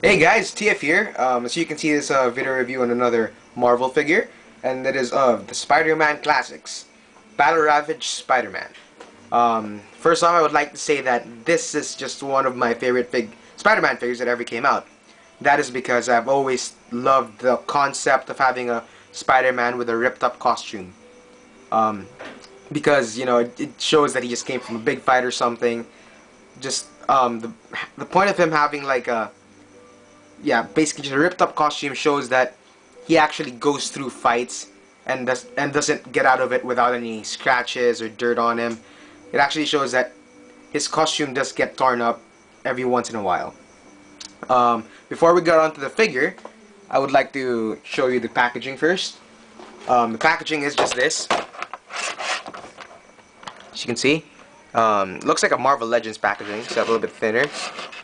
Hey guys, TF here. As you can see, this video review on another Marvel figure, and that is of the Spider-Man Classics, Battle Ravaged Spider-Man. First off, I would like to say that this is just one of my favorite Spider-Man figures that ever came out. That is because I've always loved the concept of having a Spider-Man with a ripped-up costume. Um, because it shows that he just came from a big fight or something. Just the point of him having like a basically just a ripped up costume shows that he actually goes through fights and doesn't get out of it without any scratches or dirt on him. It actually shows that his costume does get torn up every once in a while. Before we get on to the figure, I would like to show you the packaging first. The packaging is just this. As you can see, looks like a Marvel Legends packaging, except a little bit thinner.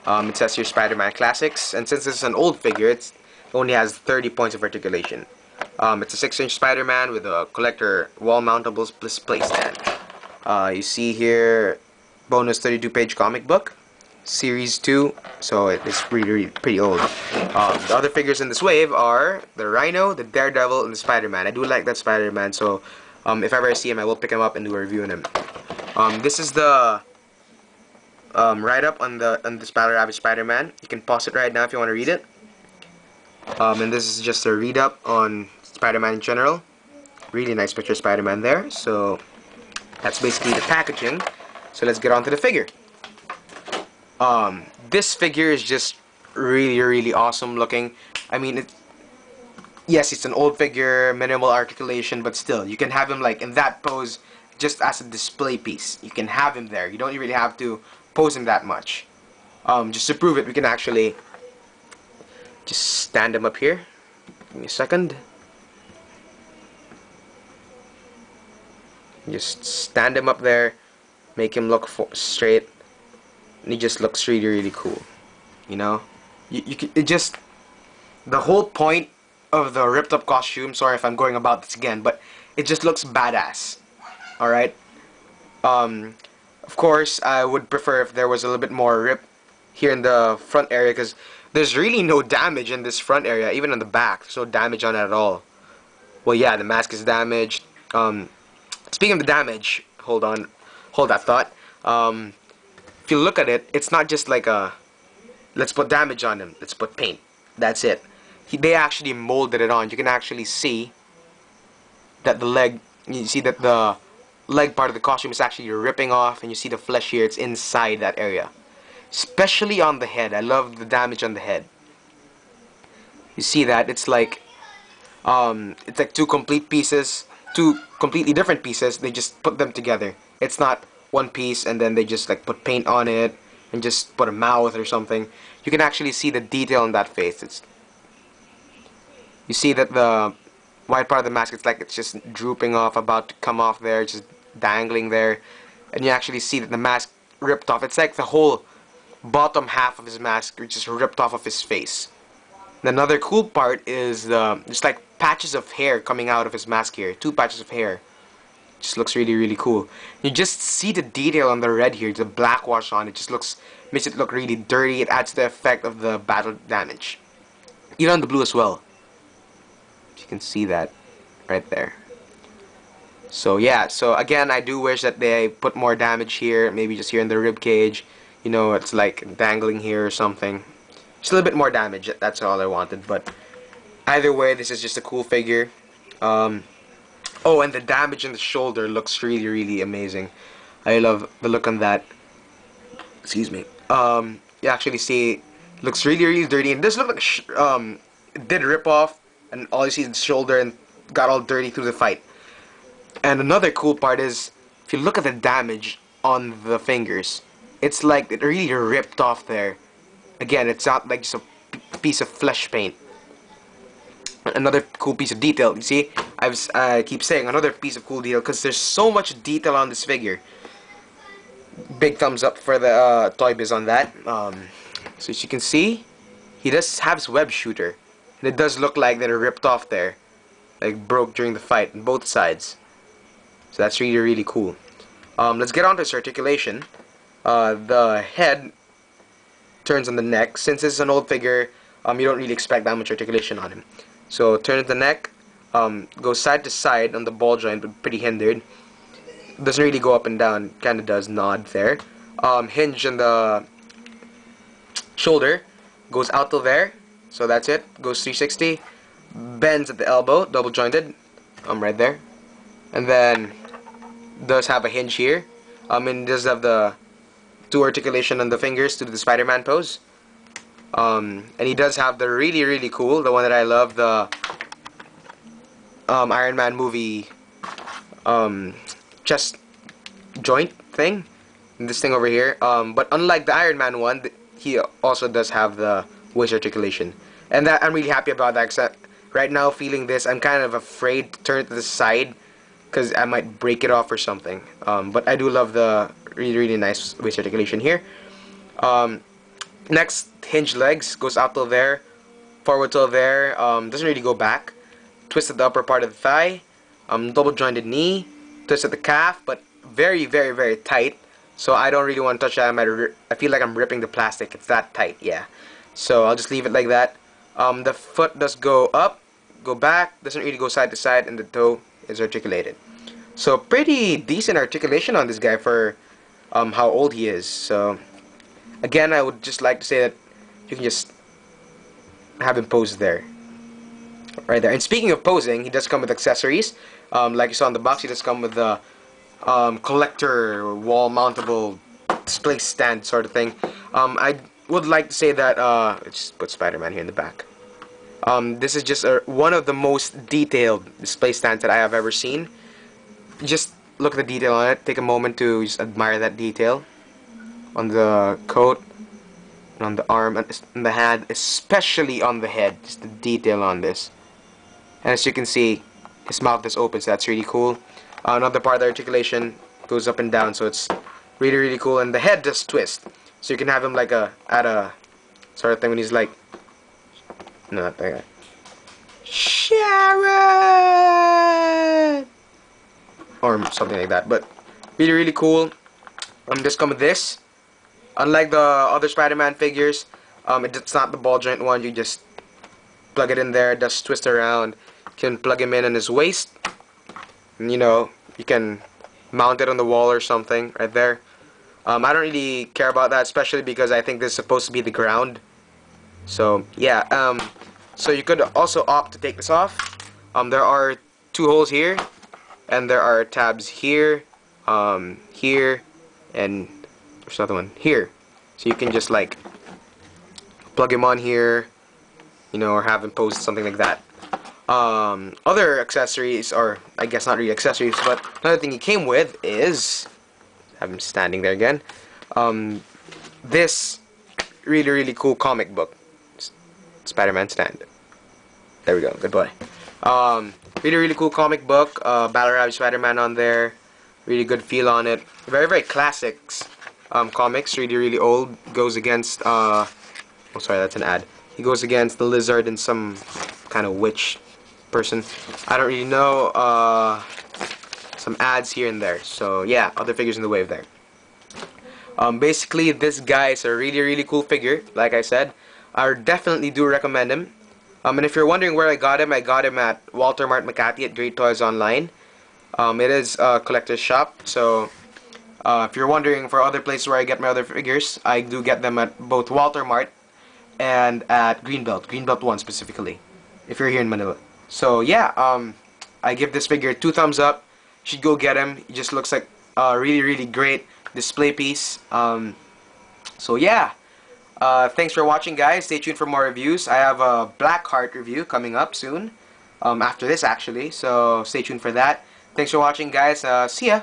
It says here Spider-Man Classics, and since it's an old figure, it only has 30 points of articulation. It's a 6-inch Spider-Man with a collector wall-mountable display stand. You see here, bonus 32-page comic book, Series 2, so it's really pretty old. The other figures in this wave are the Rhino, the Daredevil, and the Spider-Man. I do like that Spider-Man, so if I ever see him, I will pick him up and do a review on him. This is the write-up on this Battle Ravaged Spider-Man. You can pause it right now if you want to read it. And this is just a read-up on Spider-Man in general. Really nice picture of Spider-Man there. So that's basically the packaging. So let's get on to the figure. This figure is just really awesome looking. I mean, yes, it's an old figure, minimal articulation, but still, you can have him like in that pose just as a display piece. You can have him there. You don't really have to pose him that much. Just to prove it, we can actually just stand him up here. Give me a second. Just stand him up there, make him look straight, and he just looks really cool. You know, it just, the whole point of the ripped up costume. Sorry if I'm going about this again, but it just looks badass. All right. Of course, I would prefer if there was a little bit more rip here in the front area, because there's really no damage in this front area, even on the back. There's no damage on it at all. Well, yeah, the mask is damaged. Speaking of the damage, hold that thought. If you look at it, it's not just like a, let's put damage on him, let's put paint. That's it. They actually molded it on. You can actually see that the leg, you see that the leg part of the costume is actually ripping off, and you see the flesh here, it's inside that area. Especially on the head. I love the damage on the head. You see that? It's like two complete pieces, two completely different pieces. They just put them together. It's not one piece and then they just like put paint on it and just put a mouth or something. You can actually see the detail in that face. You see that the white part of the mask, it's just drooping off, about to come off there, just dangling there, and you actually see that the mask ripped off. It's like the whole bottom half of his mask just ripped off of his face. And another cool part is just like patches of hair coming out of his mask here. 2 patches of hair. Just looks really cool. You just see the detail on the red here, the black wash on it. Just makes it look really dirty. It adds the effect of the battle damage. Even on the blue as well. You can see that right there. So yeah, so again, I do wish that they put more damage here, maybe just here in the rib cage. You know, it's like dangling here or something. Just a little bit more damage. That's all I wanted. But either way, this is just a cool figure. Oh, and the damage in the shoulder looks really amazing. I love the look on that. Excuse me. You actually see it looks really dirty, and it does look like it did rip off, and all you see is the shoulder and got all dirty through the fight. And another cool part is, if you look at the damage on the fingers, it's like it really ripped off there. Again, it's not like just a piece of flesh paint. Another cool piece of detail. You see, I keep saying another piece of cool detail because there's so much detail on this figure. Big thumbs up for the Toy Biz on that. So as you can see, he does have his web shooter, and it does look like that it ripped off there, like broke during the fight on both sides. So that's really cool. Let's get on to its articulation. The head turns on the neck. Since it's an old figure, you don't really expect that much articulation on him. So turn at the neck, goes side to side on the ball joint, but pretty hindered. Doesn't really go up and down, kind of does nod there. Hinge in the shoulder, goes out till there, so that's it. Goes 360, bends at the elbow, double jointed, right there, and then does have a hinge here. And does have the two articulation on the fingers to do the Spider-Man pose. And he does have the really cool, the one that I love, the Iron Man movie chest joint thing. And this thing over here. But unlike the Iron Man one, he also does have the waist articulation, and that I'm really happy about that. Cause right now, feeling this, I'm kind of afraid to turn it to the side because I might break it off or something. But I do love the really nice waist articulation here. Next, hinge legs, goes out till there, forward till there, doesn't really go back. Twist at the upper part of the thigh, double jointed knee, twist at the calf, but very tight. So I don't really want to touch that. I feel like I'm ripping the plastic. It's that tight, yeah. So I'll just leave it like that. The foot does go up, go back, doesn't really go side to side, and the toe is articulated. So pretty decent articulation on this guy for how old he is. So again, I would just like to say that you can just have him pose there, right there. And speaking of posing, he does come with accessories. Like you saw in the box, he does come with the collector wall mountable display stand sort of thing. I would like to say that let's put Spider-Man here in the back. This is just one of the most detailed display stands that I have ever seen. Just look at the detail on it. Take a moment to just admire that detail on the coat, and on the arm, and on the hand, especially on the head. Just the detail on this. And as you can see, his mouth is open, so that's really cool. Another part of the articulation goes up and down, so it's really cool. And the head does twist, so you can have him like at a sort of thing when he's like, no, not that guy. Sharon, or something like that. But really cool. Just come with this. Unlike the other Spider-Man figures, it's not the ball joint one. You just plug it in there. It does twist around. You can plug him in his waist. And, you know, you can mount it on the wall or something right there. I don't really care about that, especially because I think this is supposed to be the ground. So yeah, so you could also opt to take this off. There are two holes here, and there are tabs here, here, and there's another one here. So you can just like plug him on here, you know, or have him post something like that. Other accessories, or I guess not really accessories, but another thing he came with is, have him standing there again, this really cool comic book, Spider-Man stand. There we go, good boy. Really cool comic book, Ravaged Spider-Man on there, really good feel on it, very classics comics, really old, goes against, oh sorry, that's an ad. He goes against the Lizard and some kind of witch person. I don't really know. Some ads here and there. So yeah, other figures in the wave there. Basically, this guy is a really cool figure. Like I said, I definitely do recommend him. And if you're wondering where I got him at Walter Mart Makati at Great Toys Online. It is a collector's shop. So if you're wondering for other places where I get my other figures, I do get them at both Walter Mart and at Greenbelt 1 specifically, if you're here in Manila. So yeah, I give this figure 2 thumbs up. You should go get him. He just looks like a really great display piece. So yeah, thanks for watching, guys. Stay tuned for more reviews. I have a Blackheart review coming up soon, after this actually, so stay tuned for that. Thanks for watching, guys. See ya.